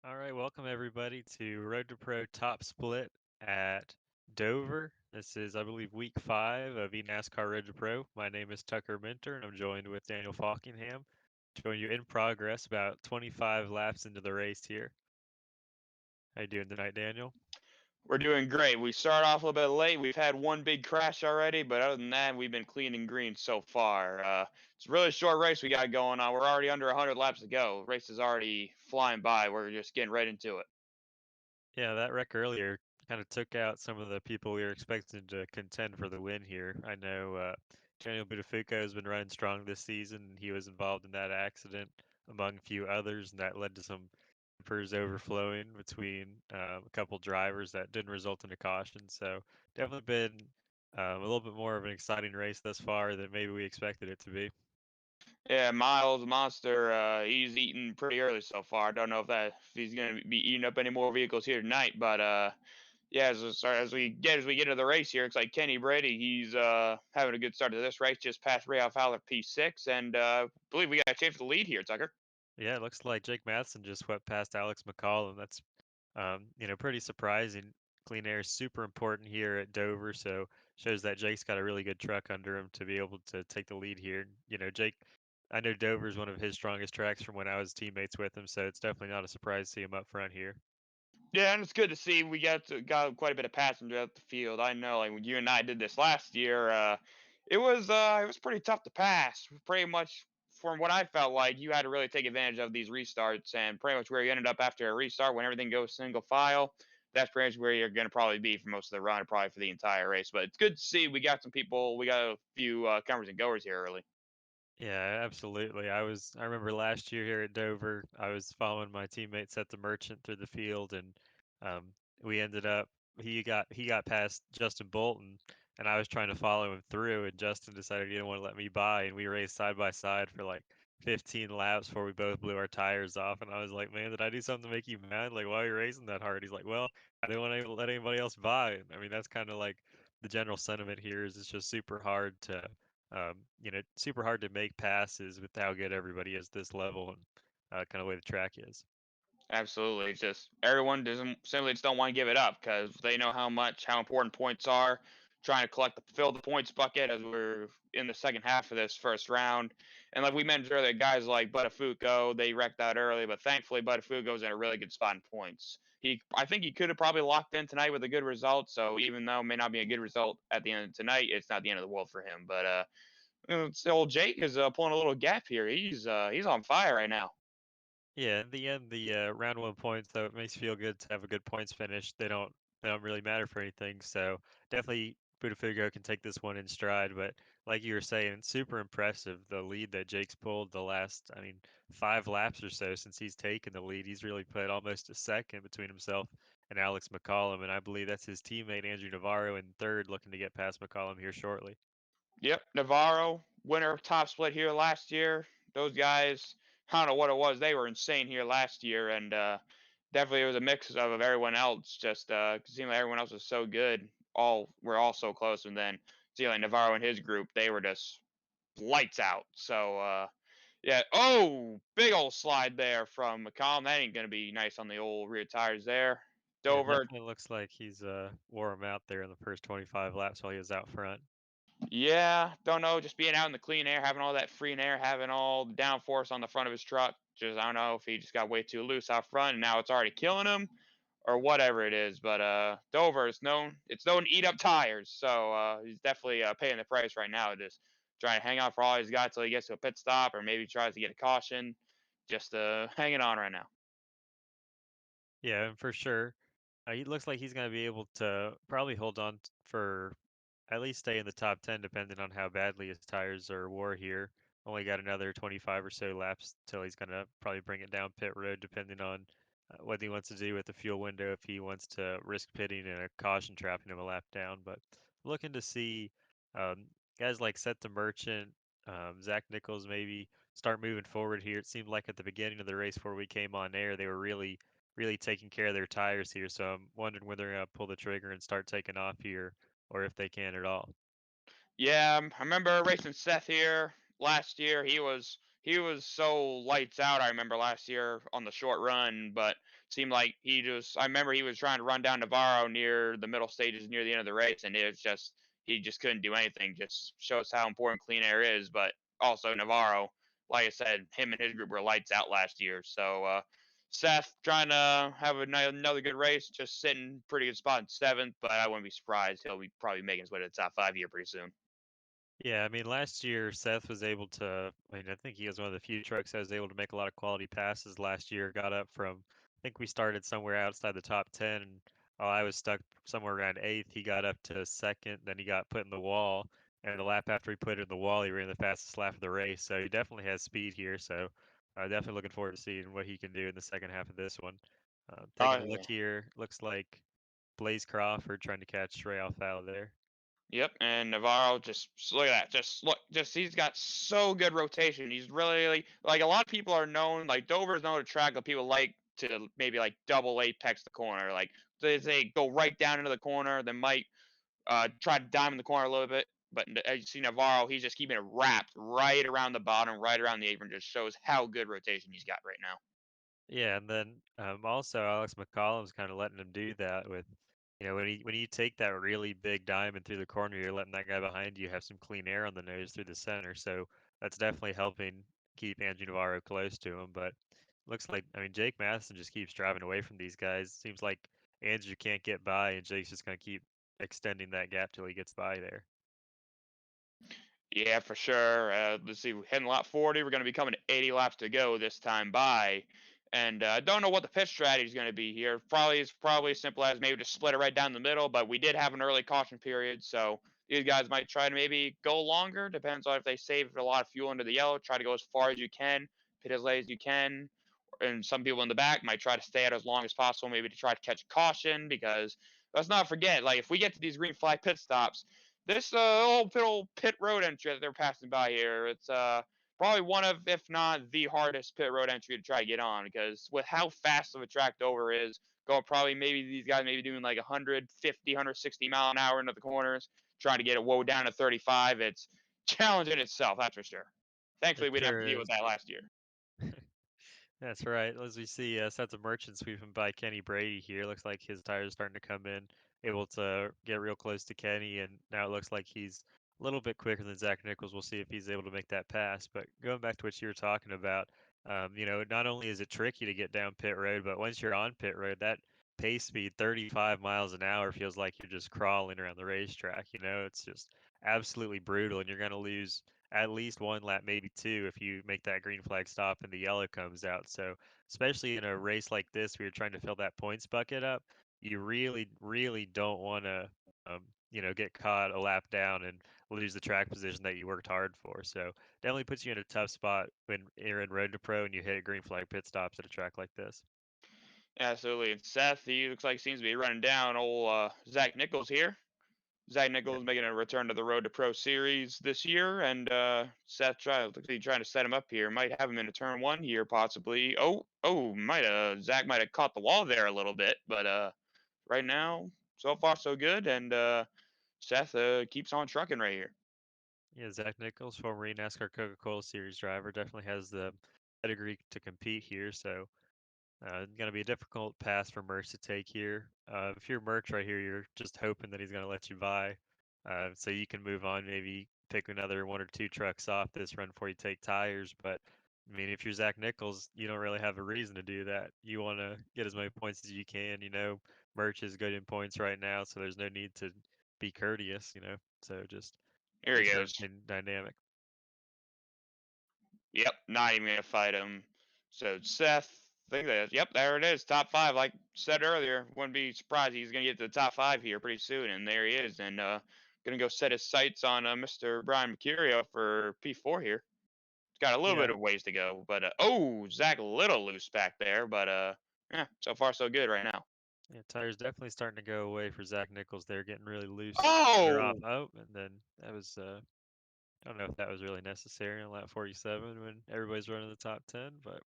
All right, welcome everybody to Road to Pro Top Split at Dover. This is, I believe, week 5 of eNASCAR Road to Pro. My name is Tucker Minter, and I'm joined with Daniel Falkingham, showing you in progress about 25 laps into the race here. How you doing tonight, Daniel? We're doing great. We started off a little bit late. We've had one big crash already, but other than that, we've been clean and green so far. It's a really short race we got going on. We're already under 100 laps to go. Race is already flying by. We're just getting right into it. Yeah, that wreck earlier kind of took out some of the people we were expecting to contend for the win here. I know Daniel Buttafuoco has been running strong this season, and he was involved in that accident among a few others, and that led to some bumpers overflowing between a couple drivers that didn't result in a caution. So definitely been a little bit more of an exciting race thus far than maybe we expected it to be. Yeah, Miles Monster, he's eating pretty early so far. I don't know if he's gonna be eating up any more vehicles here tonight, but yeah, as we get into the race here, it's like Kenny Brady. He's having a good start to this race. Just passed Ray Fowler P6, and believe we got a chance to lead here, Tucker. Yeah, it looks like Jake Madsen just swept past Alex McCollum. That's pretty surprising. Clean air is super important here at Dover, so shows that Jake's got a really good truck under him to be able to take the lead here. Jake, I know Dover is one of his strongest tracks from when I was teammates with him, so it's definitely not a surprise to see him up front here. Yeah, and it's good to see we got quite a bit of passing throughout the field. I know, like when you and I did this last year, it was pretty tough to pass. Pretty much from what I felt like, you had to really take advantage of these restarts, and pretty much where you ended up after a restart when everything goes single file. That's pretty much where you're going to probably be for most of the run, probably for the entire race. But it's good to see we got a few comers and goers here early. Yeah, absolutely. I remember last year here at Dover, I was following my teammate Seth the Merchant through the field, and um, we ended up he got past Justin Bolton, and I was trying to follow him through, and Justin decided he didn't want to let me by, and we raced side by side for like 15 laps before we both blew our tires off, and I was like, man, did I do something to make you mad? Like, why are you racing that hard? He's like, well, I didn't want to let anybody else by. I mean, that's kind of like the general sentiment here is it's just super hard to super hard to make passes with how good everybody is this level and kind of way the track is. Absolutely. It's just everyone doesn't simply just don't want to give it up because they know how important points are. Trying to fill the points bucket as we're in the second half of this first round. And like we mentioned earlier, guys like Buttafuoco, they wrecked out early, but thankfully Buttafuoco's in a really good spot in points. I think he could have probably locked in tonight with a good result. So even though it may not be a good result at the end of tonight, it's not the end of the world for him. But it's old Jake is pulling a little gap here. He's on fire right now. Yeah, in the end, the round one points though it makes you feel good to have a good points finish. They don't really matter for anything. So definitely Budafugo can take this one in stride. But like you were saying, super impressive the lead that Jake's pulled the last 5 laps or so since he's taken the lead. He's really put almost a second between himself and Alex McCollum, and I believe that's his teammate Andrew Navarro in third, looking to get past McCollum here shortly. Yep, Navarro, winner of top split here last year. Those guys, I don't know what it was. They were insane here last year, and definitely it was a mix of everyone else. Just it seemed like everyone else was so good. We're all so close, and then see like Navarro and his group, they were just lights out. So yeah. Oh, big old slide there from McCollum. That ain't gonna be nice on the old rear tires there. Yeah, it Dover. definitely looks like he's wore him out there in the first 25 laps while he was out front. Yeah, don't know. Just being out in the clean air, having all that free air, having all the downforce on the front of his truck. Just I don't know if he just got way too loose out front and now it's already killing him or whatever it is. But Dover is known to eat up tires, so he's definitely paying the price right now. Just trying to hang on for all he's got till he gets to a pit stop or maybe tries to get a caution. Just hanging on right now. Yeah, and for sure. He looks like he's going to be able to probably hold on for at least stay in the top 10, depending on how badly his tires are wore here. Only got another 25 or so laps till he's going to probably bring it down pit road, depending on what he wants to do with the fuel window, if he wants to risk pitting and a caution trapping him a lap down. But looking to see um, guys like Seth the Merchant, Zach Nichols maybe start moving forward here. It seemed like at the beginning of the race before we came on air, they were really taking care of their tires here. So I'm wondering whether they're going to pull the trigger and start taking off here, or if they can at all. Yeah, I remember racing Seth here last year. He was so lights out. I remember last year on the short run, but seemed like he just. I remember he was trying to run down Navarro near the middle stages, near the end of the race, and it was just he just couldn't do anything. Just shows how important clean air is. But also Navarro, like I said, him and his group were lights out last year. So Seth trying to have another good race, just sitting pretty good spot in seventh, but I wouldn't be surprised he'll be probably making his way to the top five here pretty soon. Yeah, I mean, last year Seth was able to. I mean, I think he was one of the few trucks that was able to make a lot of quality passes last year. Got up from, I think we started somewhere outside the top 10, and while I was stuck somewhere around eighth, he got up to second. Then he got put in the wall, and the lap after he put it in the wall, he ran the fastest lap of the race. So he definitely has speed here. So definitely looking forward to seeing what he can do in the second half of this one. Taking a Oh look yeah. here, looks like Blaze Crawford trying to catch Ray Alfala there. Yep, and Navarro look at that. Just look, just he's got so good rotation. He's really like a lot of people are known like Dover is known to track, but people like to maybe like double apex the corner. Like they go right down into the corner, they might try to diamond the corner a little bit. But as you see Navarro, he's just keeping it wrapped right around the bottom, right around the apron. Just shows how good rotation he's got right now. Yeah, and then also Alex McCollum's kind of letting him do that with, when you take that really big diamond through the corner, you're letting that guy behind you have some clean air on the nose through the center. So that's definitely helping keep Andrew Navarro close to him. But looks like, I mean, Jake Matheson just keeps driving away from these guys. Seems like Andrew can't get by, and Jake's just going to keep extending that gap till he gets by there. Yeah, for sure. Let's see, we're hitting lap 40. We're going to be coming to 80 laps to go this time by. And I don't know what the pit strategy is going to be here. Probably it's probably as simple as maybe just split it right down the middle. But we did have an early caution period, so these guys might try to maybe go longer. Depends on if they save a lot of fuel into the yellow. Try to go as far as you can, pit as late as you can. And some people in the back might try to stay out as long as possible, maybe to try to catch caution. Because let's not forget, like if we get to these green flag pit stops, this old pit road entry that they're passing by here, it's probably one of, if not the hardest pit road entry to try to get on because with how fast of a track Dover is, going probably maybe these guys maybe doing like 150, 160 mile an hour into the corners, trying to get it woe down to 35. It's challenging itself, that's for sure. It Thankfully, we didn't have sure to deal with is. that last year. That's right. As we see sets of merchants sweeping by Kenny Brady here, looks like his tires starting to come in, able to get real close to Kenny, and now it looks like he's a little bit quicker than Zach Nichols. We'll see if he's able to make that pass. But going back to what you were talking about, not only is it tricky to get down pit road, but once you're on pit road, that pace speed, 35 miles an hour, feels like you're just crawling around the racetrack. It's just absolutely brutal, and you're going to lose at least one lap, maybe two, if you make that green flag stop and the yellow comes out. So, especially in a race like this, where you're trying to fill that points bucket up, you really, really don't want to, get caught a lap down and lose the track position that you worked hard for. So, definitely puts you in a tough spot when you're in road to pro and you hit green flag pit stops at a track like this. Absolutely. And Seth, he looks like he seems to be running down old Zach Nichols here. Zach Yeah, Nichols making a return to the Road to Pro Series this year, and looks like he's trying to set him up here. Might have him in a turn one here, possibly. Might have Zach might have caught the wall there a little bit, but right now, so far so good, and Seth keeps on trucking right here. yeah, Zach Nichols, former NASCAR Coca-Cola Series driver, definitely has the pedigree to compete here. So, going to be a difficult pass for Merckx to take here. If you're Merckx right here, you're just hoping that he's going to let you by, so you can move on, maybe pick another one or two trucks off this run before you take tires. But I mean, if you're Zach Nichols, you don't really have a reason to do that. You want to get as many points as you can. Merckx is good in points right now, so there's no need to be courteous. So just Here he goes. interesting dynamic. Yep, not even gonna fight him. So Seth, I think that yep, there it is, top five. Like said earlier, wouldn't be surprised he's gonna get to the top five here pretty soon, and there he is, and gonna go set his sights on Mr. Brian Mercurio for P4 here. It's got a little Yeah, bit of ways to go, but Zach a little loose back there, but yeah, so far so good right now. yeah, tires definitely starting to go away for Zach Nichols. They're getting really loose. They're off. Oh, Oh, and then that was I don't know if that was really necessary on lap 47 when everybody's running the top 10, but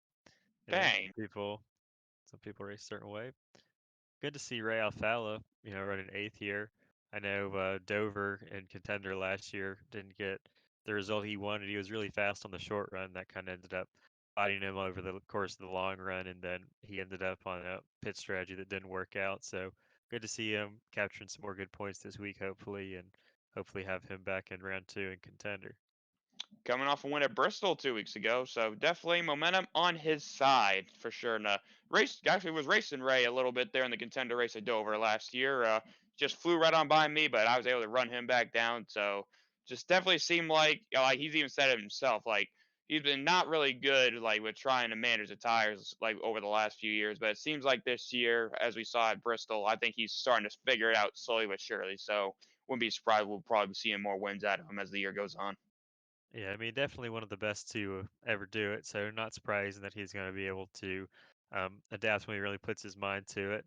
dang, some people race a certain way. Good to see Ray Alfala, running eighth here. I know Dover and contender last year didn't get the result he wanted. He was really fast on the short run. That kind of ended up fighting him over the course of the long run, and then he ended up on a pit strategy that didn't work out. So good to see him capturing some more good points this week, hopefully, and hopefully have him back in round two and contender. Coming off a win at Bristol 2 weeks ago, so definitely momentum on his side for sure. And race actually was racing Ray a little bit there in the contender race at Dover last year. Just flew right on by me, but I was able to run him back down. So just definitely seemed like like he's even said it himself, like he's been not really good like with trying to manage the tires like over the last few years. But it seems like this year, as we saw at Bristol, I think he's starting to figure it out slowly but surely. So wouldn't be surprised we'll probably be seeing more wins out of him as the year goes on. Yeah, I mean, definitely one of the best to ever do it. So not surprising that he's going to be able to adapt when he really puts his mind to it.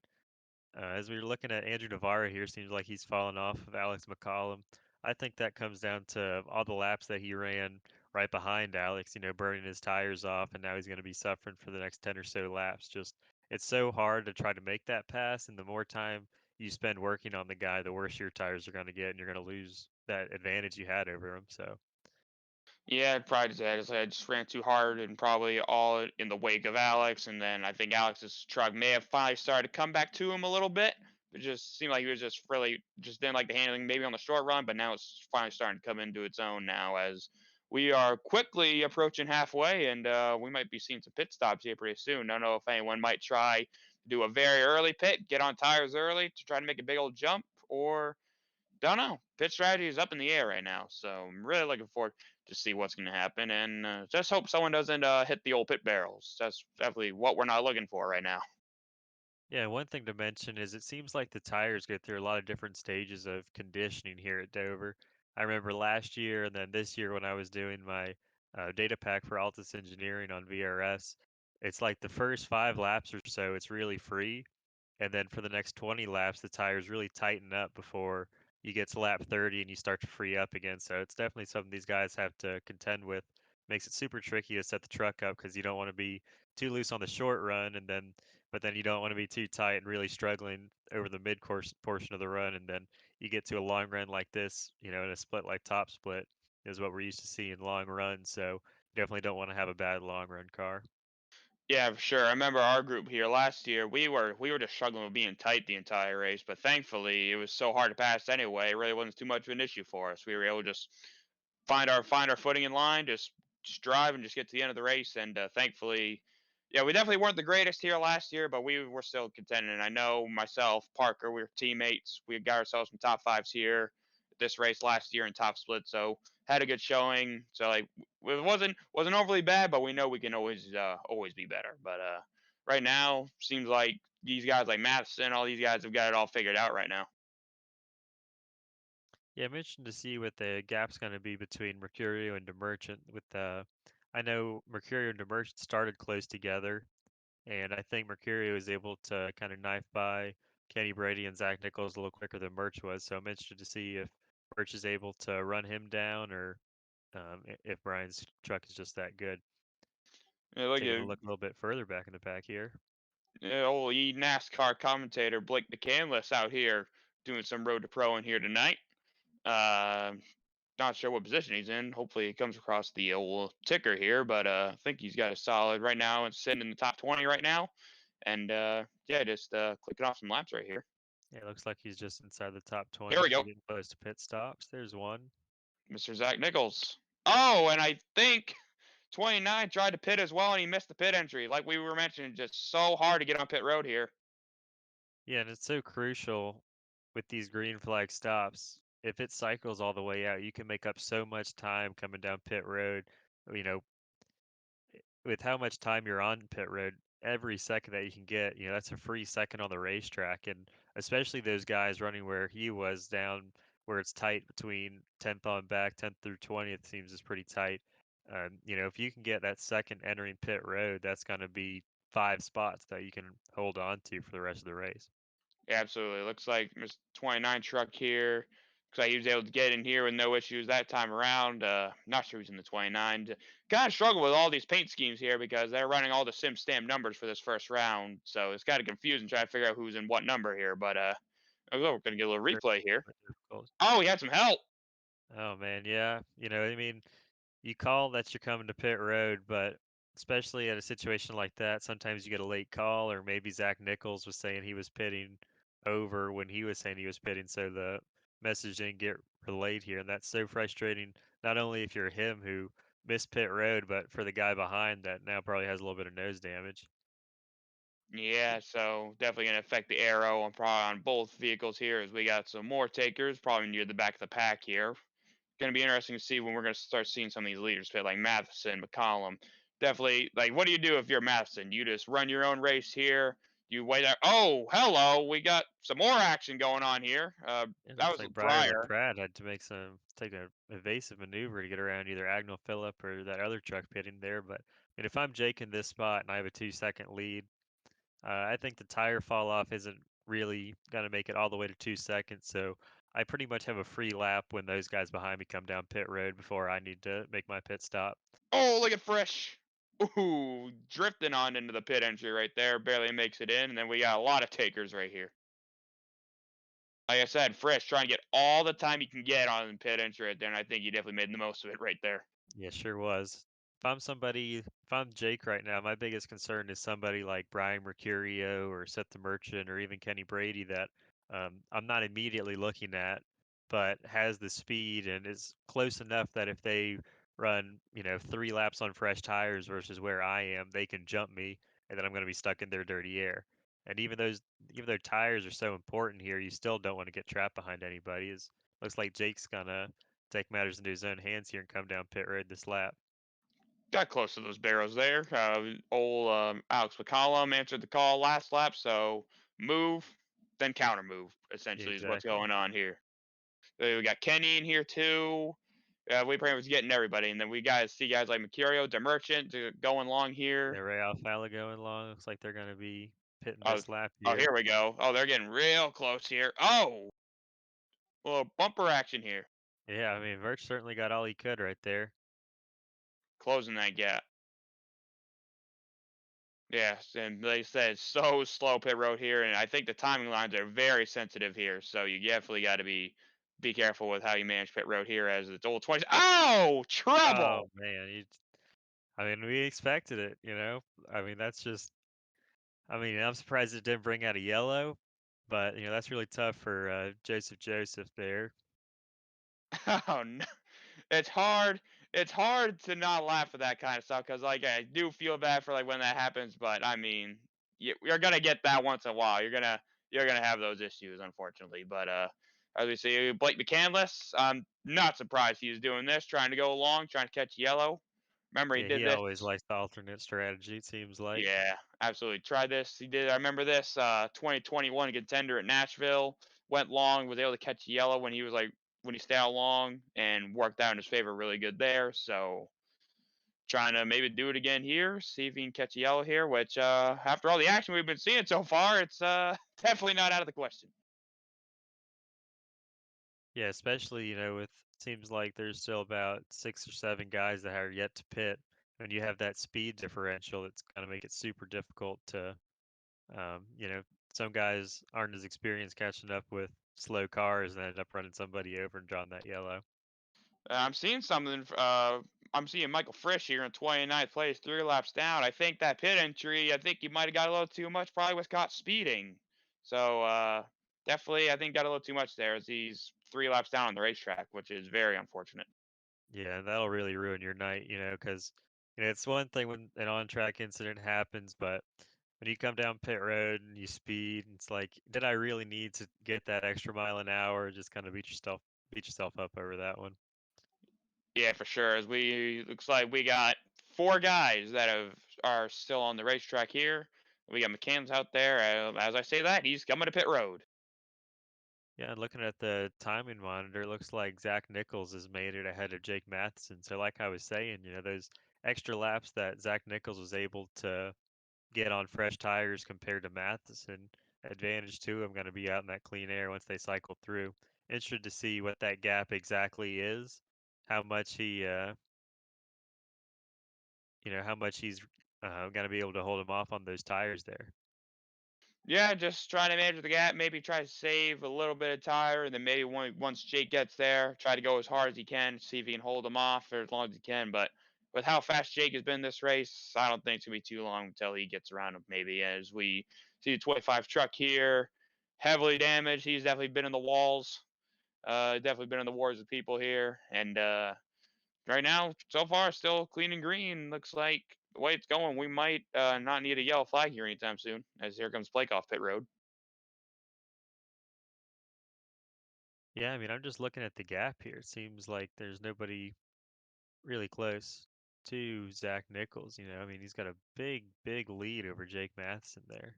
As we are looking at Andrew Navarro here, seems like he's fallen off of Alex McCollum. I think that comes down to all the laps that he ran right behind Alex, burning his tires off, and now he's going to be suffering for the next 10 or so laps. Just, it's so hard to try to make that pass, and the more time you spend working on the guy, the worse your tires are going to get, and you're going to lose that advantage you had over him. So, Yeah, I'd probably just I just ran too hard and probably all in the wake of Alex. And then I think Alex's truck may have finally started to come back to him a little bit. It just seemed like he was just really just didn't like the handling maybe on the short run, but now it's finally starting to come into its own now as we are quickly approaching halfway and we might be seeing some pit stops here pretty soon. I don't know if anyone might try to do a very early pit, get on tires early to try to make a big old jump, or don't know. Pit strategy is up in the air right now, so I'm really looking forward to see what's going to happen, and just hope someone doesn't hit the old pit barrels. That's definitely what we're not looking for right now. yeah, one thing to mention is it seems like the tires go through a lot of different stages of conditioning here at Dover. I remember last year and then this year when I was doing my data pack for Altus Engineering on VRS, it's like the first 5 laps or so, it's really free. And then for the next 20 laps, the tires really tighten up before you get to lap 30 and you start to free up again. So it's definitely something these guys have to contend with. Makes it super tricky to set the truck up because you don't want to be too loose on the short run and then but then you don't want to be too tight and really struggling over the mid course portion of the run and then you get to a long run like this, in a split like top split is what we're used to seeing long runs. So you definitely don't want to have a bad long run car. Yeah, for sure. I remember our group here last year. We were just struggling with being tight the entire race, but thankfully it was so hard to pass anyway. It really wasn't too much of an issue for us. We were able to just find our footing in line, just drive and just get to the end of the race. And thankfully, yeah, we definitely weren't the greatest here last year, but we were still contending. And I know myself, Parker, we were teammates. We got ourselves some top fives here this race last year in top split, so had a good showing. So like, it wasn't overly bad, but we know we can always be better. But right now, seems like these guys like Matheson, all these guys have got it all figured out right now. Yeah, I'm interested to see what the gap's going to be between Mercurio and Demerchant. I know Mercurio and Demerchant started close together, and I think Mercurio was able to kind of knife by Kenny Brady and Zach Nichols a little quicker than Merch was. So I'm interested to see if Merch is able to run him down, or if Brian's truck is just that good. Yeah, look Taking a at look a little bit further back in the pack here. old NASCAR commentator Blake McCandless out here doing some road to pro in here tonight. Uh, Not sure what position he's in. Hopefully, he comes across the old ticker here, but I think he's got a solid right now and sitting in the top 20 right now. And yeah, just clicking off some laps right here. Yeah, it looks like he's just inside the top Here 20, we so go, getting close to pit stops. There's one. Mr. Zach Nichols. Oh, and I think 29 tried to pit as well, and he missed the pit entry. Like we were mentioning, just so hard to get on pit road here. Yeah, and it's so crucial with these green flag stops. If it cycles all the way out, you can make up so much time coming down pit road. You know, with how much time you're on pit road, every second that you can get, that's a free second on the racetrack. And especially those guys running where he was down, where it's tight between 10th on back, 10th through 20th seems is pretty tight. If you can get that second entering pit road, that's going to be 5 spots that you can hold on to for the rest of the race. Yeah, absolutely. Looks like Mr. 29 truck here. Looks like he was able to get in here with no issues that time around. Not sure who's in the 29. Kind of struggle with all these paint schemes here because they're running all the sim stamp numbers for this first round. So it's kind of confusing trying to figure out who's in what number here. But we're going to get a little Sure. replay here. But difficult. Oh, he had some help. Oh man, yeah. I mean, you call that you're coming to pit road, but especially at a situation like that. Sometimes you get a late call, or maybe Zach Nichols was saying he was pitting over when he was saying he was pitting, so the message didn't get relayed here, and that's so frustrating. Not only if you're him who missed pit road, but for the guy behind that now probably has a little bit of nose damage. Yeah, so definitely gonna affect the arrow on probably on both vehicles here as we got some more takers, probably near the back of the pack here. Gonna be interesting to see when we're gonna start seeing some of these leaders pit, like Matheson, McCollum. Definitely, like, what do you do if you're Matheson? You just run your own race here. You wait out. Oh, hello, we got some more action going on here. It That looks was like Breyer Breyer. LaPrade had to take a evasive maneuver to get around either Agnell Phillip or that other truck pitting there. But I mean, if I'm Jake in this spot and I have a 2 second lead, I think the tire fall off isn't really going to make it all the way to 2 seconds. So I pretty much have a free lap when those guys behind me come down pit road before I need to make my pit stop. Oh, look at Fresh. Ooh, drifting on into the pit entry right there. Barely makes it in, and then we got a lot of takers right here. Like I said, Frisch trying to get all the time he can get on the pit entry right there, and I think he definitely made the most of it right there. Yeah, sure was. If I'm Jake right now, my biggest concern is somebody like Brian Mercurio or Seth the Merchant or even Kenny Brady that I'm not immediately looking at, but has the speed and is close enough that if they run, 3 laps on fresh tires versus where I am, they can jump me, and then I'm going to be stuck in their dirty air. And even though tires are so important here, you still don't want to get trapped behind anybody. Looks like Jake's gonna take matters into his own hands here and come down pit road this lap. Got close to those barrels there. Old Alex McCollum answered the call last lap, so move, then counter move, Yeah, essentially, is what's exactly. going on here. We got Kenny in here too. We pretty much getting everybody, and then we guys see guys like Mercurio, Demerchant going long Yeah, here. Ray Alfala going long. Looks like they're going to be pitting Oh, this lap oh, here. here we go. Oh, they're getting real close here. Oh, a little bumper action here, Yeah, I mean, Verch certainly got all he could right there. closing that gap. Yes, and they said so slow pit road here, and I think the timing lines are very sensitive here. So you definitely got to be careful with how you manage pit road here as it's old 20s. Oh, Oh trouble! man, I mean, we expected it. I mean, I'm surprised it didn't bring out a yellow, but that's really tough for Joseph there. Oh no, it's hard. It's hard to not laugh at that kind of stuff because, like, I do feel bad for like when that happens. But I mean, you're gonna get that once in a while. You're gonna have those issues, unfortunately. But as we see, Blake McCandless, I'm not surprised he's doing this, trying to go along, trying to catch yellow. Remember, he Yeah, did he this. always likes the alternate strategy, it seems like. Yeah, absolutely. Try this. He did. I remember this. 2021 contender at Nashville went long, was able to catch yellow when he was like when he stayed out long and worked out in his favor really good there. So trying to maybe do it again here, see if he can catch a yellow here. Which after all the action we've been seeing so far, it's definitely not out of the question. Yeah, especially, with seems like there's still about 6 or 7 guys that are yet to pit. When you have that speed differential, it's going to make it super difficult to, um, you know, some guys aren't as experienced catching up with slow cars and end up running somebody over and drawing that yellow. I'm seeing something. I'm seeing Michael Frisch here in 29th place, 3 laps down. I think that pit entry. I think he might have got a little too much. Probably was caught speeding. So definitely, I think got a little too much there as he's 3 laps down on the racetrack, which is very unfortunate. Yeah, and that'll really ruin your night, because it's one thing when an on-track incident happens, but when you come down pit road and you speed, it's like, did I really need to get that extra mile an hour? Just kind of beat yourself up over that one. Yeah, for sure. As we looks like we got 4 guys that are still on the racetrack here. We got McCann's out there. As I say that, he's coming to pit road. Yeah, and looking at the timing monitor, it looks like Zach Nichols has made it ahead of Jake Matheson. So, like I was saying, those extra laps that Zach Nichols was able to get on fresh tires compared to Matheson, advantage to him going to be out in that clean air once they cycle through. Interested to see what that gap exactly is, how much how much he's going to be able to hold him off on those tires there. Yeah, just trying to manage the gap. Maybe try to save a little bit of tire, and then maybe once Jake gets there, try to go as hard as he can, see if he can hold him off for as long as he can. But with how fast Jake has been this race, I don't think it's gonna be too long until he gets around him. Maybe as we see the 25 truck here, heavily damaged. He's definitely been in the walls. Definitely been in the wars with people here, and right now, so far, still clean and green. Looks like the way it's going, we might not need a yellow flag here anytime soon. As here comes Blake off pit road. Yeah, I mean, I'm just looking at the gap here. It seems like there's nobody really close to Zach Nichols. I mean, he's got a big, big lead over Jake Matheson there.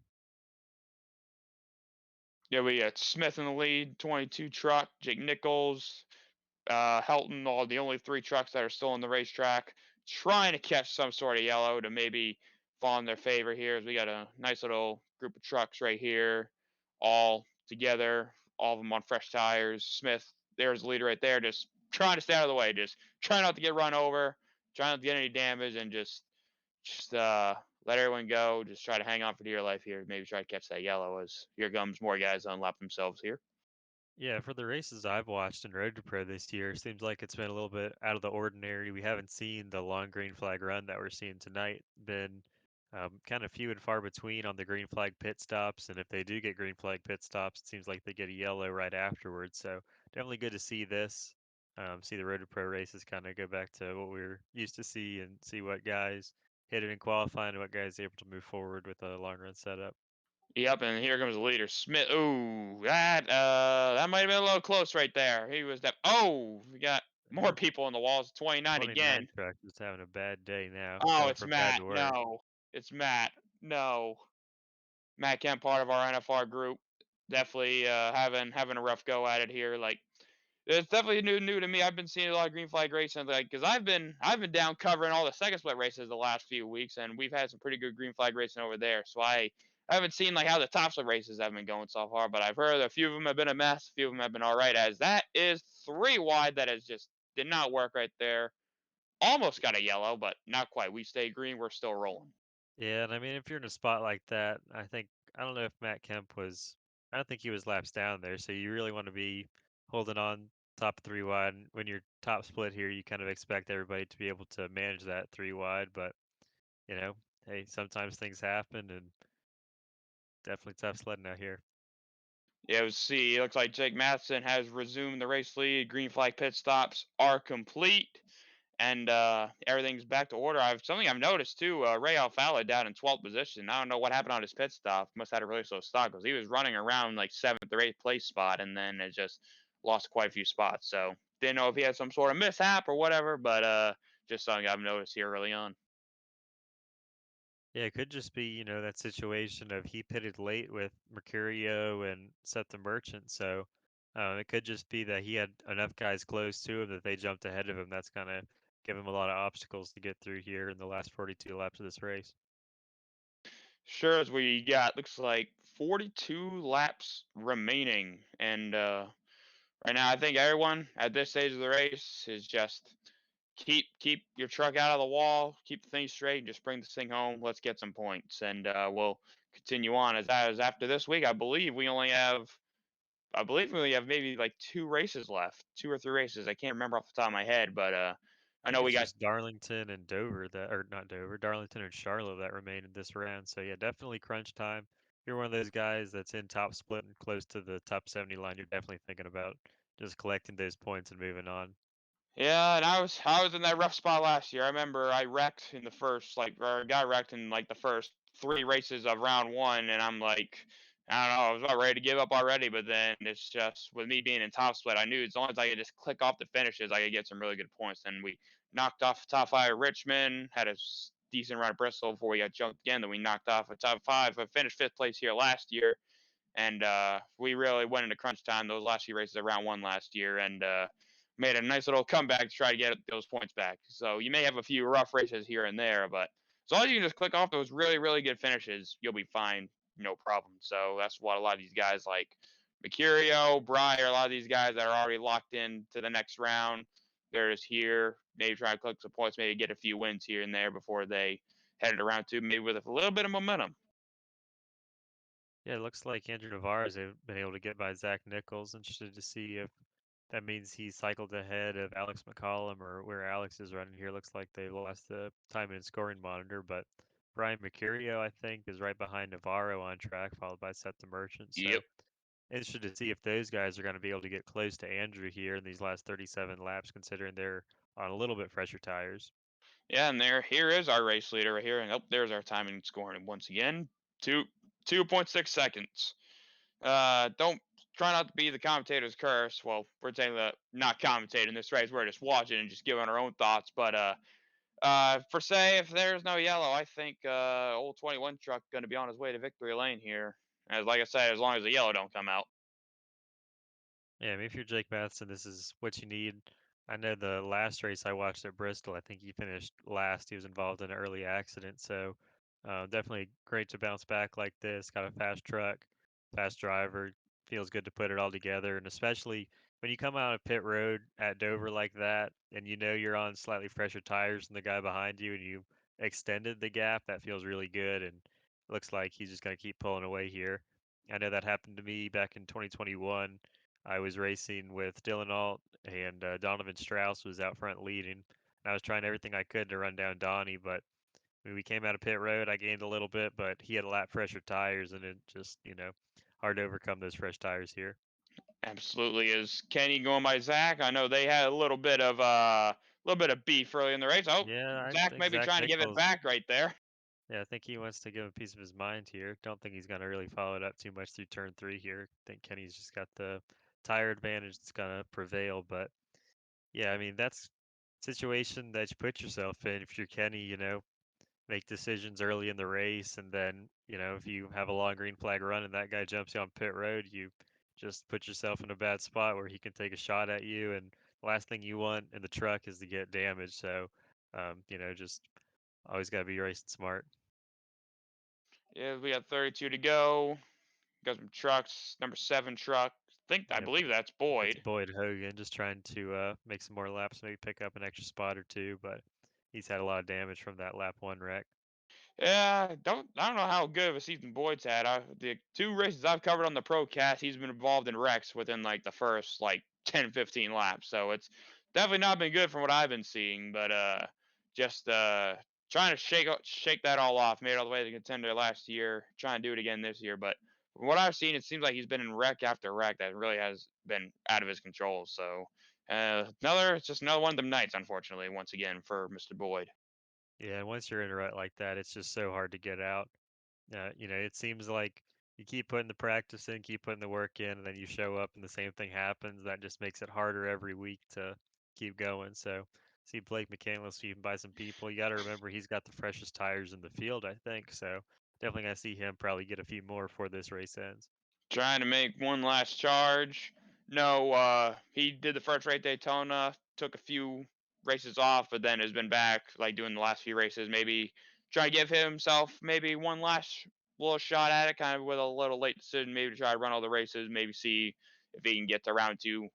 Yeah, we got Smith in the lead, 22 truck, Jake Nichols, Helton, all the only three trucks that are still on the racetrack, trying to catch some sort of yellow to maybe fall in their favor here. As we got a nice little group of trucks right here, all together, all of them on fresh tires. Smith, there's the leader right there, just trying to stay out of the way, just trying not to get run over, trying not to get any damage, and just let everyone go. Just try to hang on for dear life here. Maybe try to catch that yellow as here comes more guys unlap themselves here. Yeah, for the races I've watched in Road to Pro this year, it seems like it's been a little bit out of the ordinary. We haven't seen the long green flag run that we're seeing tonight. Been kind of few and far between on the green flag pit stops, and if they do get green flag pit stops, it seems like they get a yellow right afterwards. So definitely good to see this. See the Road to Pro races kind of go back to what we were used to see and see what guys hit it in qualifying and what guys able to move forward with a long run setup. Yep, and here comes the leader, Smith. Ooh, that might have been a little close right there. He was that. Oh, we got more Uh, people in the walls. 29 29 again. truck is having a bad day now, Oh, going it's from bad Matt. to worse. No, it's Matt. No, Matt Kemp, part of our NFR group, definitely having a rough go at it here. Like it's definitely new to me. I've been seeing a lot of green flag racing, like because I've been down covering all the second split races the last few weeks, and we've had some pretty good green flag racing over there. So I haven't seen like how the top split races have been going so far, but I've heard a few of them have been a mess, a few of them have been all right. As that is three wide, that has just did not work right there. Almost got a yellow, but not quite. We stay green. We're still rolling. Yeah, and I mean, if you're in a spot like that, I don't know if Matt Kemp was, I don't think he was laps down there. So you really want to be holding on top of three wide. And when you're top split here, you kind of expect everybody to be able to manage that three wide. But, you know, hey, sometimes things happen and definitely tough sledding out here. Yeah, let's see. It looks like Jake Matheson has resumed the race lead. Green flag pit stops are complete, and everything's back to order. I've something I've noticed too. Ray Alfala down in 12th position. I don't know what happened on his pit stop. Must have had a really slow start because he was running around like seventh or eighth place spot, and then it just lost quite a few spots. So didn't know if he had some sort of mishap or whatever, but just something I've noticed here early on. Yeah, it could just be, that situation of he pitted late with Mercurio and Seth the Merchant. So it could just be that he had enough guys close to him that they jumped ahead of him. That's kind of give him a lot of obstacles to get through here in the last 42 laps of this race. Sure, as we got looks like 42 laps remaining, and right now, I think everyone at this stage of the race is just keep your truck out of the wall, keep the thing straight, and just bring this thing home. Let's get some points, and we'll continue on. As after this week, I believe we only have maybe like two races left, two or three races. I can't remember off the top of my head, but I I think know we it's got. just Darlington and Dover that, or not Dover, Darlington and Charlotte that remain in this round. So yeah, definitely crunch time. If you're one of those guys that's in top split and close to the top 70 line, you're definitely thinking about just collecting those points and moving on. Yeah, and I was in that rough spot last year. I remember I wrecked in the first like or I got wrecked in like the first three races of round one, and I'm like, I don't know, I was about ready to give up already. But then it's just with me being in top split, I knew as long as I could just click off the finishes, I could get some really good points. And we knocked off top five at Richmond, had a decent run at Bristol before we got jumped again. Then we knocked off a top five. I finished fifth place here last year, and we really went into crunch time those last few races of round one last year, and made a nice little comeback to try to get those points back. So you may have a few rough races here and there, but as long as you can just click off those really good finishes, you'll be fine, no problem. So that's what a lot of these guys like Mercurio, Breyer, a lot of these guys that are already locked in to the next round, they're just here, maybe try to collect some points, maybe get a few wins here and there before they headed around to maybe with a little bit of momentum. Yeah, it looks like Andrew Navarre has been able to get by Zach Nichols. Interested to see if That means he cycled ahead of Alex McCollum, or where Alex is running here. Looks like they lost the time and scoring monitor, but Brian Mercurio, I think, is right behind Navarro on track, followed by Seth the Merchant. Yep. So interested to see if those guys are going to be able to get close to Andrew here in these last 37 laps, considering they're on a little bit fresher tires. Yeah, and here is our race leader right here, and oh, there's our timing and scoring once again. Two 2.6 seconds. Don't try not to be the commentator's curse. Well, we're saying that not commentating this race, we're just watching and just giving our own thoughts. But for say if there's no yellow, I think old 21 truck gonna be on his way to victory lane here. As like I said, as long as the yellow don't come out. Yeah, I mean, if you're Jake Matheson, this is what you need. I know the last race I watched at Bristol, I think he finished last. He was involved in an early accident, so definitely great to bounce back like this. Got a fast truck, fast driver. Feels good to put it all together, and especially when you come out of pit road at Dover like that, and you know you're on slightly fresher tires than the guy behind you, and you extended the gap. That feels really good, and looks like he's just going to keep pulling away here. I know that happened to me back in 2021. I was racing with Dylan Alt and Donovan Strauss was out front leading. And I was trying everything I could to run down Donnie, but when we came out of pit road, I gained a little bit, but he had a lap fresher tires, and it just, hard to overcome those fresh tires here. Absolutely. Is Kenny going by Zach? I know they had a little bit of beef early in the race. Oh, Yeah, I Zach think may be Zach trying to give it Nichols. back right there. Yeah, I think he wants to give a piece of his mind here. Don't think he's gonna really follow it up too much through turn three here. Think Kenny's just got the tire advantage that's gonna prevail, but yeah, I mean that's situation that you put yourself in if you're Kenny, make decisions early in the race, and then if you have a long green flag run and that guy jumps you on pit road, you just put yourself in a bad spot where he can take a shot at you, and the last thing you want in the truck is to get damaged. So just always got to be racing smart. Yeah, we got 32 to go. Got some trucks. Number 7 truck. I Yep, believe that's that's Boyd. Boyd Hogan just trying to make some more laps, maybe pick up an extra spot or two, but he's had a lot of damage from that lap one wreck. Yeah, I don't know how good of a season Boyd's had. The two races I've covered on the pro cast, he's been involved in wrecks within like the first like 10, 15 laps. So it's definitely not been good from what I've been seeing. But just trying to shake that all off. Made it all the way to contender last year. Trying to do it again this year. But from what I've seen, it seems like he's been in wreck after wreck that really has been out of his control. So it's just another one of them nights, unfortunately, once again for Mr. Boyd. Yeah, and once you're in a rut like that, it's just so hard to get out. It seems like you keep putting the practice in, keep putting the work in, and then you show up and the same thing happens. That just makes it harder every week to keep going. So, see Blake McCandless even by some people. You got to remember he's got the freshest tires in the field, I think. So, definitely gonna see him probably get a few more before this race ends. Trying to make one last charge. No, he did the first race Daytona, took a few races off, but then has been back, like doing the last few races. Maybe try to give himself maybe one last little shot at it, kind of with a little late decision, maybe to try to run all the races, maybe see if he can get to round two.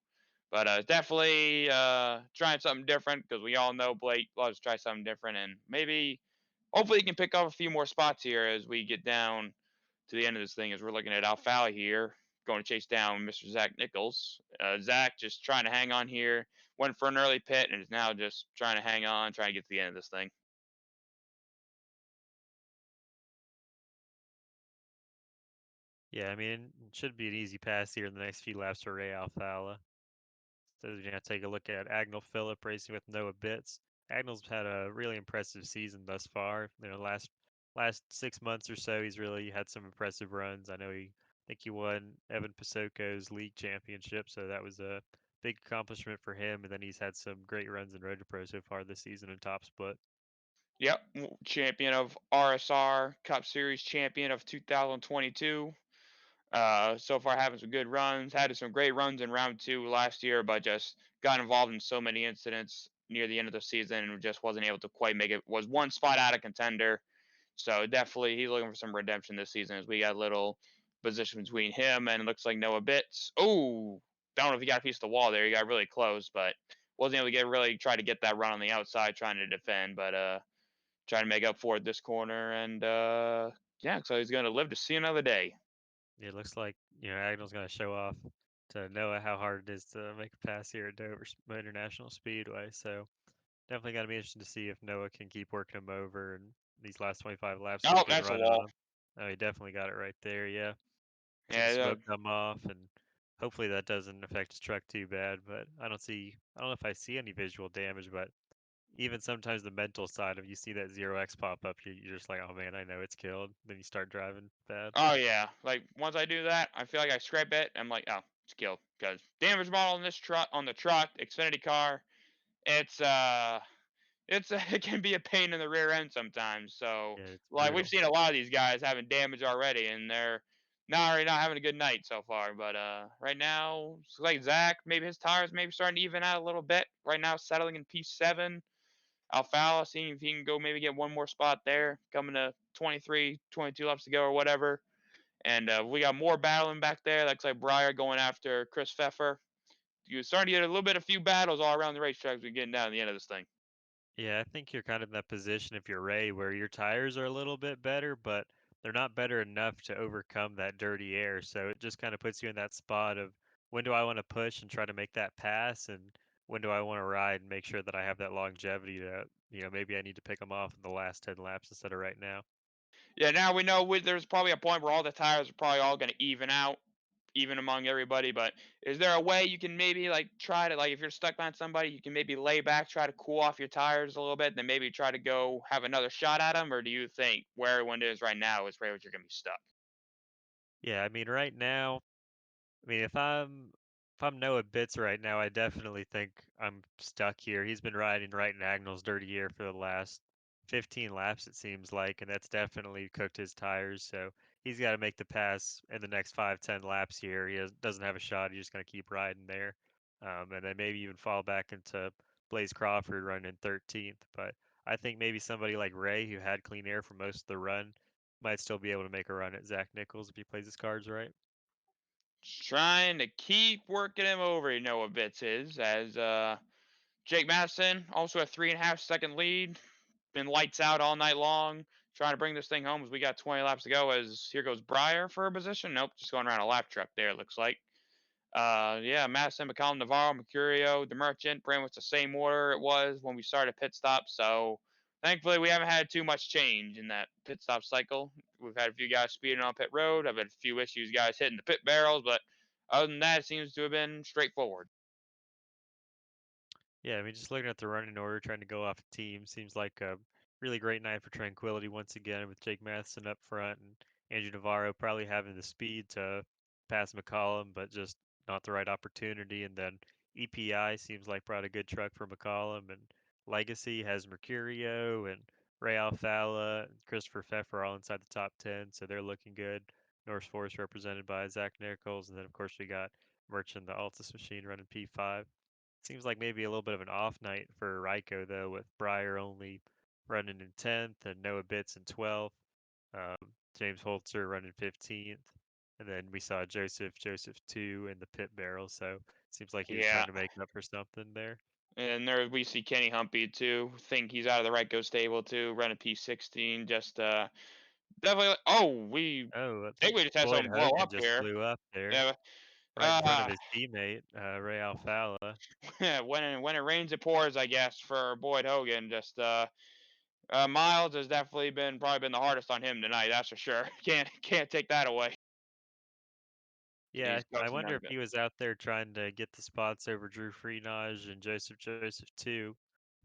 But definitely trying something different because we all know Blake loves to try something different, and maybe hopefully he can pick up a few more spots here as we get down to the end of this thing as we're looking at Alfala here, going to chase down Mr. Zach Nichols. Zach just trying to hang on here, went for an early pit and is now just trying to hang on, trying to get to the end of this thing. Yeah, I mean, it should be an easy pass here in the next few laps for Ray Alfala. So you know, take a look at Agnell Phillip racing with Noah Bitts. Agnell's had a really impressive season thus far. Last 6 months or so, he's really had some impressive runs. I think he won Evan Pasoko's league championship, so that was a big accomplishment for him. And then he's had some great runs in Road to Pro so far this season in top split. Yep, champion of RSR Cup Series champion of 2022. So far having some good runs. Had some great runs in round two last year, but just got involved in so many incidents near the end of the season and just wasn't able to quite make it. Was one spot out of contender. So definitely he's looking for some redemption this season as we got a little position between him and it looks like Noah Bitts. Oh, don't know if he got a piece of the wall there. He got really close, but wasn't able to try to get that run on the outside trying to defend, but trying to make up for it this corner and yeah, so he's gonna live to see another day. It looks like Agnell's going to show off. to know how hard it is to make a pass here at Dover International Speedway. So definitely got to be interesting to see if Noah can keep working him over and these last 25 laps that Oh, he's been that's a running wall. on him. Oh, he definitely got it right there. Yeah, see the Yeah, smoke come off, and hopefully that doesn't affect his truck too bad. But I don't know if I see any visual damage, but even sometimes the mental side of you see that 0x pop up, you're just like, oh man, I know it's killed. Then you start driving bad. oh yeah. Like once I do that, I feel like I scrape it. I'm like, oh, it's killed because damage model on this truck, on the truck, Xfinity car. It's it can be a pain in the rear end sometimes. So Yeah, it's like we've brutal. seen a lot of these guys having damage already, and they're not having a good night so far. But right now, it's like Zach, maybe his tires maybe starting to even out a little bit. Right now, settling in P7. Alfala, seeing if he can go maybe get one more spot there, coming to 23, 22 laps to go or whatever. And we got more battling back there. Looks like Breyer going after Chris Pfeffer. You're starting to get a little bit of few battles all around the racetrack as we're getting down to the end of this thing. Yeah, I think you're kind of in that position if you're Ray where your tires are a little bit better, but they're not better enough to overcome that dirty air. So it just kind of puts you in that spot of when do I want to push and try to make that pass, and when do I want to ride and make sure that I have that longevity to, maybe I need to pick them off in the last 10 laps instead of right now. Yeah, now we know there's probably a point where all the tires are probably all going to even out, even among everybody. But is there a way you can maybe like try to like if you're stuck behind somebody, you can maybe lay back, try to cool off your tires a little bit, then maybe try to go have another shot at them? Or do you think where everyone is right now is where you're going to be stuck? Yeah, I mean, right now, I mean, if I'm Noah Bits right now, I definitely think I'm stuck here. He's been riding right in Agnell's dirty air for the last 15 laps, it seems like, and that's definitely cooked his tires. So he's got to make the pass in the next 5, 10 laps here. Doesn't have a shot. He's just going to keep riding there, and then maybe even fall back into Blaze Crawford running in 13th. But I think maybe somebody like Ray, who had clean air for most of the run, might still be able to make a run at Zach Nichols if he plays his cards right. Trying to keep working him over, you know what Bits is, as Jake Madison, also a 3.5 second lead. Been lights out all night long, trying to bring this thing home as we got 20 laps to go. As here goes Breyer for a position. Nope, just going around a lap truck there, it looks like. Yeah, Madison, McCollum, Navarro, Mercurio, the Merchant, pretty much the same order it was when we started pit stop. So thankfully, we haven't had too much change in that pit stop cycle. We've had a few guys speeding on pit road. I've had a few issues, guys hitting the pit barrels, but other than that, it seems to have been straightforward. Yeah, I mean, just looking at the running order, trying to go off a team seems like a really great night for Tranquility once again with Jake Matheson up front and Andrew Navarro probably having the speed to pass McCollum, but just not the right opportunity. And then EPI seems like brought a good truck for McCollum, and Legacy has Mercurio and Ray Alfala and Christopher Pfeffer all inside the top 10, so they're looking good. North Force represented by Zach Nichols, and then of course we got Merchant, the Altus machine running P5. Seems like maybe a little bit of an off night for Ryko though, with Breyer only running in 10th and Noah Bitts in 12th. James Holzer running 15th, and then we saw Joseph 2 in the pit barrel. So seems like he was Yeah. trying to make up for something there. And there we see Kenny Humpy too. Think he's out of the Ryco stable too, running P16. Just definitely. Oh, we Oh, I think think we just had Boyd someone blow Hogan up just here. blew up there, Yeah. right in front of Uh, his teammate Ray Alfala. when it rains, it pours. I guess for Boyd Hogan. Just Miles has definitely been probably been the hardest on him tonight. That's for sure. Can't take that away. Yeah, He's I coasting wonder down a if bit. he was out there trying to get the spots over Drew Freenage and Joseph 2,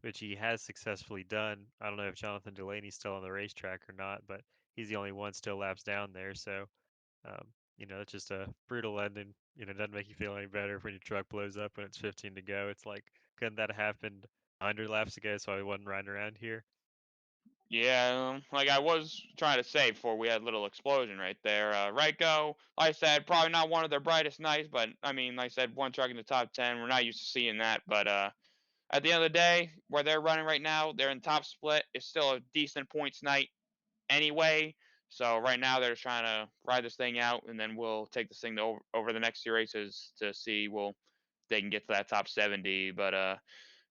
which he has successfully done. I don't know if Jonathan Delaney's still on the racetrack or not, but he's the only one still laps down there. So, it's just a brutal ending. Doesn't make you feel any better when your truck blows up when it's 15 to go. It's like, couldn't that have happened 100 laps ago so I wasn't riding around here? Yeah, like I was trying to say before we had a little explosion right there. Ryko, like I said, probably not one of their brightest nights, but I mean, like I said, one truck in the top 10. We're not used to seeing that. But at the end of the day, where they're running right now, they're in top split. It's still a decent points night anyway. So right now they're trying to ride this thing out, and then we'll take this thing over the next few races to see they can get to that top 70. But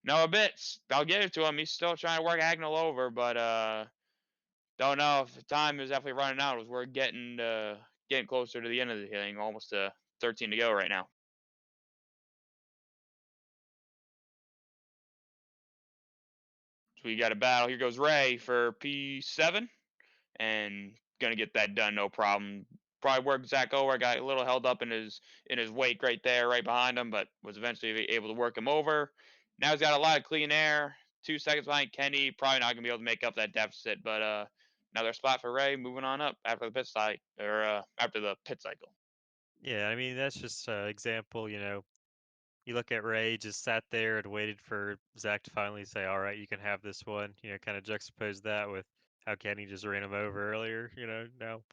no bits. I'll give it to him. He's still trying to work Agnell over, but don't know if the time is definitely running out as we're getting closer to the end of the thing, almost 13 to go right now. So we got a battle. Here goes Ray for P7 and gonna get that done no problem. Probably worked Zach over. Got a little held up in his wake right there, right behind him, but was eventually able to work him over. Now he's got a lot of clean air. 2 seconds behind Kenny. Probably not gonna be able to make up that deficit, but another spot for Ray. Moving on up after the pit site or after the pit cycle. Yeah, I mean that's just an example. You look at Ray just sat there and waited for Zach to finally say, "All right, you can have this one." Kind of juxtapose that with how Kenny just ran him over earlier. Now,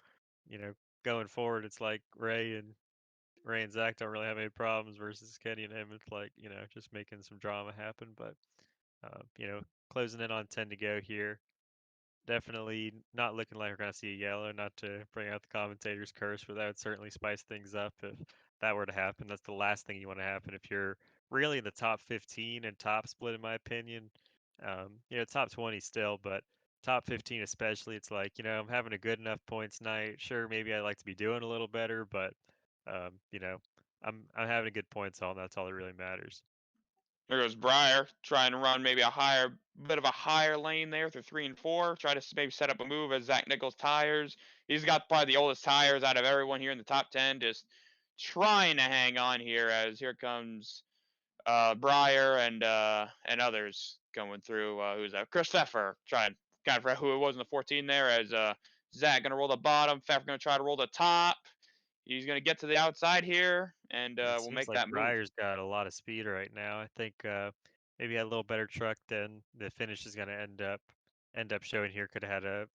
you know, going forward, it's like Ray and Zach don't really have any problems versus Kenny and him. It's like just making some drama happen. But closing in on 10 to go here. Definitely not looking like we're going to see a yellow, not to bring out the commentator's curse, but that would certainly spice things up if that were to happen. That's the last thing you want to happen if you're really in the top 15 and top split, in my opinion. Top 20 still, but top 15 especially. It's like, I'm having a good enough points night. Sure, maybe I'd like to be doing a little better, but, um, you know, I'm having a good points haul, and that's all that really matters. There goes Breyer trying to run maybe a higher, bit of a higher lane there through 3 and 4. Try to maybe set up a move as Zach Nichols tires. He's got probably the oldest tires out of everyone here in the top 10. Just trying to hang on here as here comes Breyer and others going through. Who's that? Chris Pfeffer trying kind of forgot who it was in the 14 there as Zach gonna roll the bottom. Pfeffer gonna try to roll the top. He's gonna get to the outside here and It we'll seems make like that move. Breyer's got a lot of speed right now. I think maybe a little better truck than the finish is going to end up showing here. Could have had a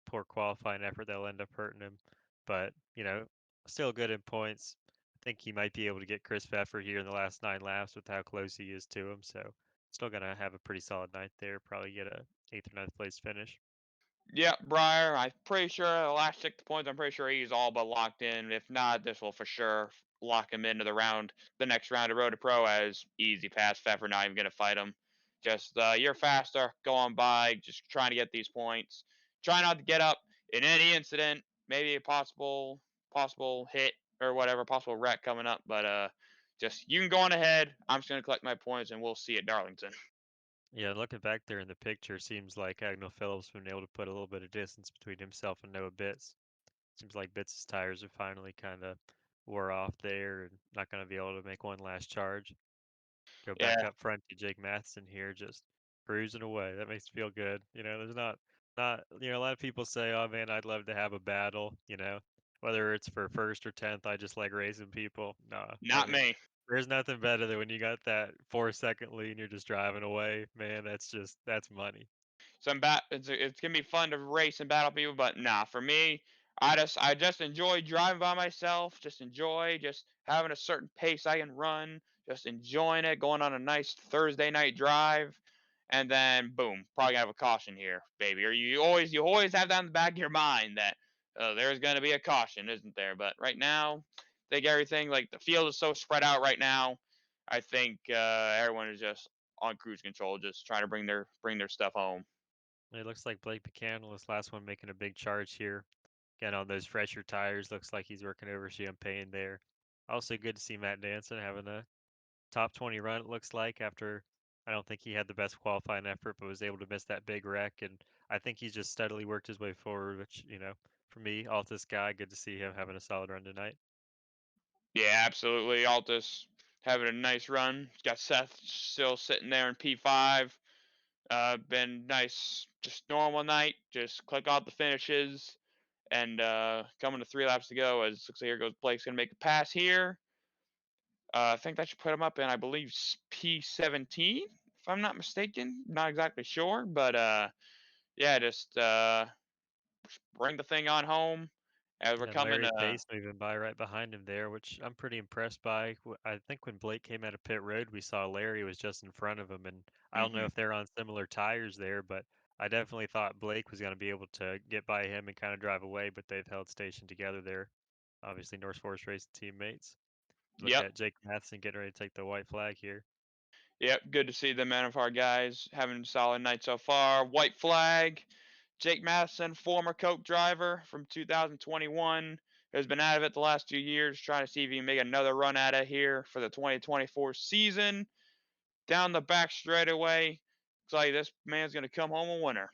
poor qualifying effort that'll end up hurting him, but still good in points. I think he might be able to get Chris Pfeffer here in the last 9 laps with how close he is to him. So still going to have a pretty solid night there. Probably get a eighth or ninth place finish. Yeah, Breyer, I'm pretty sure the last 6 points, I'm pretty sure he's all but locked in. If not, this will for sure lock him into the next round of Road to Pro as easy pass. Pfeffer not even going to fight him. Just, you're faster, go on by, just trying to get these points. Try not to get up in any incident, maybe a possible hit or whatever, possible wreck coming up, but just you can go on ahead. I'm just going to collect my points and we'll see at Darlington. Yeah, looking back there in the picture, seems like Agnell Phillips been able to put a little bit of distance between himself and Noah Bitts. Seems like Bitts' tires are finally kind of wore off there and not going to be able to make one last charge. Go back Yeah, up front to Jake Matheson here, just cruising away. That makes me feel good. There's not a lot of people say, "Oh man, I'd love to have a battle." Whether it's for first or 10th, I just like racing people. Nah, not me. there's nothing better than when you got that 4 second lead and you're just driving away. Man, that's money. It's gonna be fun to race and battle people, but nah, for me, I just enjoy driving by myself. Just enjoy just having a certain pace I can run. Just enjoying it, going on a nice Thursday night drive, and then boom, probably gonna have a caution here, baby. Or you always have that in the back of your mind that there's gonna be a caution, isn't there? But right now, I think everything like the field is so spread out right now. I think everyone is just on cruise control, just trying to bring their stuff home. It looks like Blake Buchanan, this last one, making a big charge here. Again, on those fresher tires, looks like he's working over Champagne there. Also, good to see Matt Danson having a top 20 run, it looks like, after I don't think he had the best qualifying effort, but was able to miss that big wreck. And I think he's just steadily worked his way forward, which, for me, Altus guy, good to see him having a solid run tonight. Yeah, absolutely. Altus having a nice run. He's got Seth still sitting there in P5. Been nice, just normal night. Just click off the finishes and coming to 3 laps to go. As looks like here goes Blake's gonna make a pass here. I think that should put him up in I believe P17 if I'm not mistaken. Not exactly sure, but yeah, just bring the thing on home as we're And coming. Larry Pace moving by right behind him there, which I'm pretty impressed by. I think when Blake came out of pit road, we saw Larry was just in front of him, and I don't know Mhm. if they're on similar tires there, but I definitely thought Blake was going to be able to get by him and kind of drive away, but they've held station together there. Obviously, North Forest Racing teammates. Look Yep. at Jake Matheson getting ready to take the white flag here. Yep, good to see the men of our guys having a solid night so far. White flag. Jake Madison, former Coke driver from 2021, has been out of it the last 2 years, trying to see if he can make another run at it here for the 2024 season. Down the back straightaway, Looks like this man's gonna come home a winner.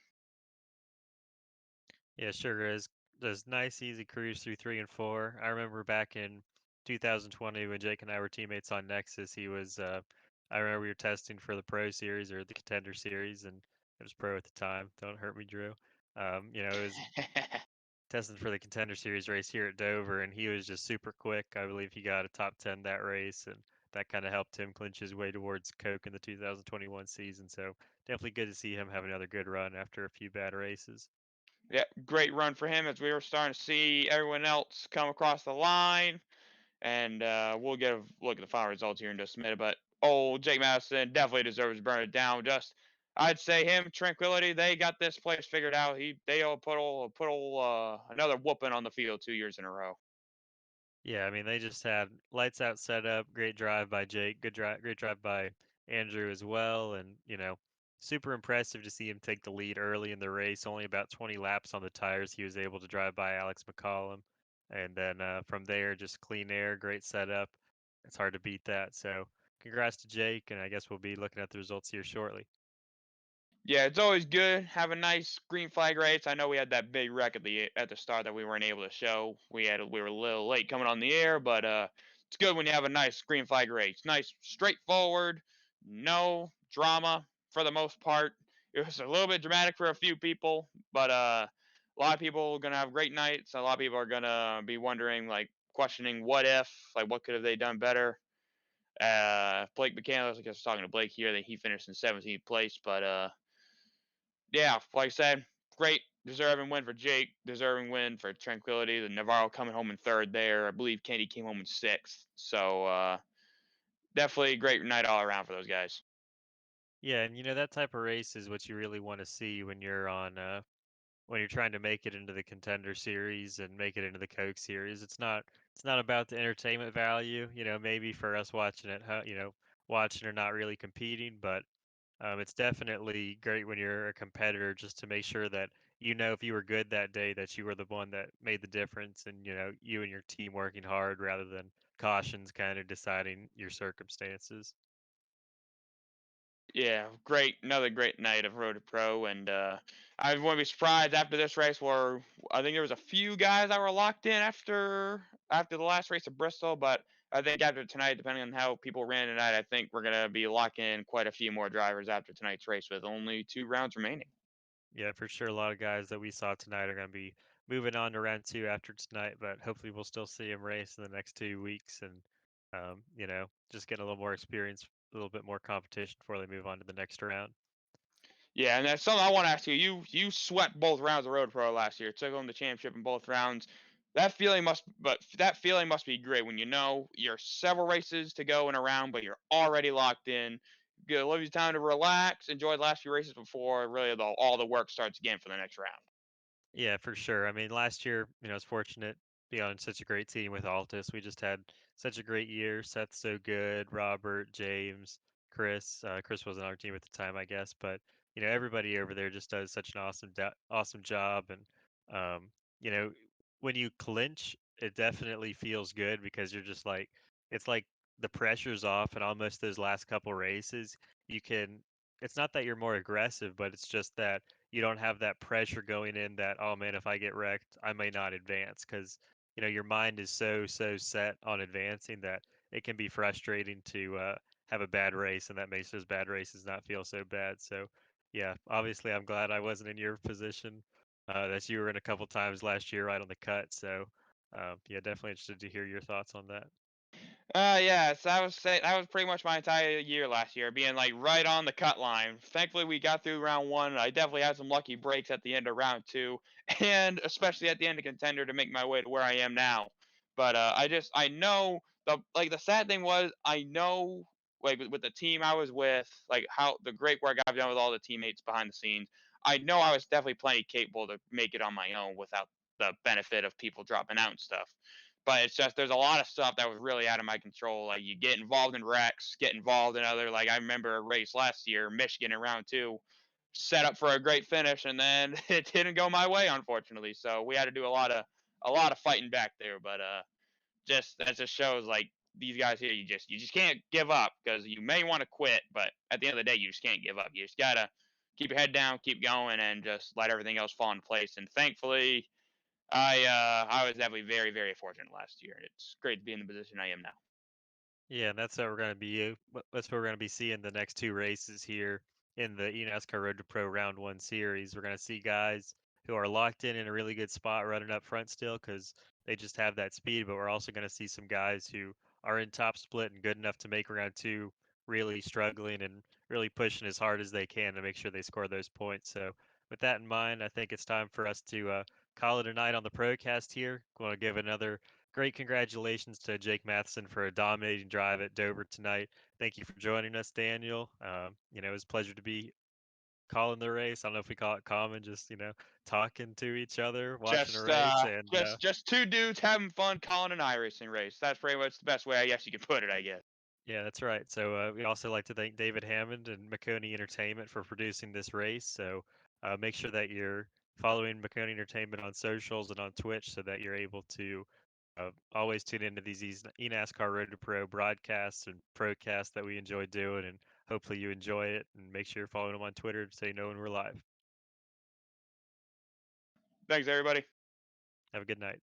Yeah, sure is. Does nice, easy cruise through 3 and 4. I remember back in 2020 when Jake and I were teammates on Nexus. I remember we were testing for the Pro Series or the Contender Series, and it was Pro at the time. Don't hurt me, Drew. It was testing for the Contender Series race here at Dover, and he was just super quick. I believe he got a top 10 that race, and that kind of helped him clinch his way towards Coke in the 2021 season. So definitely good to see him have another good run after a few bad races. Yeah, great run for him as we were starting to see everyone else come across the line. And we'll get a look at the final results here in just a minute. But old Jake Madison definitely deserves to burn it down. Just I'd say him, Tranquility, they got this place figured out. They all put another whooping on the field 2 years in a row. Yeah, I mean they just had lights out setup, great drive by Jake, great drive by Andrew as well, and super impressive to see him take the lead early in the race. Only about 20 laps on the tires, he was able to drive by Alex McCollum, and then from there just clean air, great setup. It's hard to beat that. So congrats to Jake, and I guess we'll be looking at the results here shortly. Yeah, it's always good. Have a nice green flag race. I know we had that big wreck at the start that we weren't able to show. We were a little late coming on the air, but it's good when you have a nice green flag race. Nice, straightforward, no drama for the most part. It was a little bit dramatic for a few people, but a lot of people are gonna have great nights. A lot of people are gonna be wondering, like, questioning what if, like, what could have they done better. Blake McCandless, I guess I was talking to Blake here that he finished in 17th place, but yeah, like I said, great, deserving win for Jake, deserving win for Tranquility. The Navarro coming home in third there. I believe Kenny came home in sixth. So definitely a great night all around for those guys. Yeah, and that type of race is what you really want to see when you're trying to make it into the Contender Series and make it into the Coke Series. It's not about the entertainment value, maybe for us watching it, watching or not really competing, but it's definitely great when you're a competitor just to make sure that if you were good that day that you were the one that made the difference, and you and your team working hard rather than cautions kind of deciding your circumstances. Yeah, great, another great night of Road to Pro, and I wouldn't be surprised after this race where I think there was a few guys that were locked in after the last race of Bristol, but I think after tonight, depending on how people ran tonight, I think we're gonna be locking in quite a few more drivers after tonight's race with only 2 rounds remaining. Yeah, for sure. A lot of guys that we saw tonight are going to be moving on to round two after tonight, but hopefully we'll still see them race in the next 2 weeks and, just get a little more experience, a little bit more competition before they move on to the next round. Yeah, and that's something I want to ask you. You swept both rounds of Road Pro last year, took home the championship in both rounds. That feeling must be great when you know you're several races to go in a round, but you're already locked in. Give you time to relax, enjoy the last few races before really all the work starts again for the next round. Yeah, for sure. I mean, last year, I was fortunate to be on such a great team with Altus. We just had such a great year. Seth's so good, Robert, James, Chris. Chris wasn't on our team at the time, I guess, but everybody over there just does such an awesome job. And um, you know, when you clinch, it definitely feels good because you're just like, it's like the pressure's off, and almost those last couple races, you can. It's not that you're more aggressive, but it's just that you don't have that pressure going in that, oh man, if I get wrecked I may not advance, because your mind is so set on advancing that it can be frustrating to have a bad race, and that makes those bad races not feel so bad. So yeah, obviously I'm glad I wasn't in your position, that you were in a couple times last year right on the cut. So yeah, definitely interested to hear your thoughts on that. Yeah, so that was pretty much my entire year last year, being like right on the cut line. Thankfully, we got through round one. I definitely had some lucky breaks at the end of round two, and especially at the end of contender to make my way to where I am now. But I know the sad thing was I know like with the team I was with, like how the great work I've done with all the teammates behind the scenes. I know I was definitely plenty capable to make it on my own without the benefit of people dropping out and stuff. But it's just there's a lot of stuff that was really out of my control. Like you get involved in wrecks, get involved in other. Like I remember a race last year, Michigan in round two, set up for a great finish, and then it didn't go my way, unfortunately. So we had to do a lot of fighting back there. But just that just shows like these guys here, you just can't give up because you may want to quit, but at the end of the day, you just can't give up. You just gotta keep your head down, keep going, and just let everything else fall into place. And thankfully, I was definitely very very fortunate last year. It's great to be in the position I am now. Yeah, and that's what we're going to be. That's what we're going to be seeing the next two races here in the eNASCAR Road to Pro Round One series. We're going to see guys who are locked in a really good spot running up front still because they just have that speed. But we're also going to see some guys who are in top split and good enough to make round two, really struggling and really pushing as hard as they can to make sure they score those points. So with that in mind, I think it's time for us to call it a night on the Procast here. Want to give another great congratulations to Jake Matheson for a dominating drive at Dover tonight. Thank you for joining us, Daniel. It was a pleasure to be calling the race. I don't know if we call it common, just talking to each other, watching a Just race, uh, and just two dudes having fun calling an iRacing race. That's pretty much the best way I guess you could put it. I guess. yeah, that's right. So we also like to thank David Hammond and Maconi Entertainment for producing this race. So make sure that you're following Maconi Entertainment on socials and on Twitch so that you're able to always tune into these eNASCAR Road to Pro broadcasts and procasts that we enjoy doing. And hopefully you enjoy it. And make sure you're following them on Twitter so you know when we're live. Thanks, everybody. Have a good night.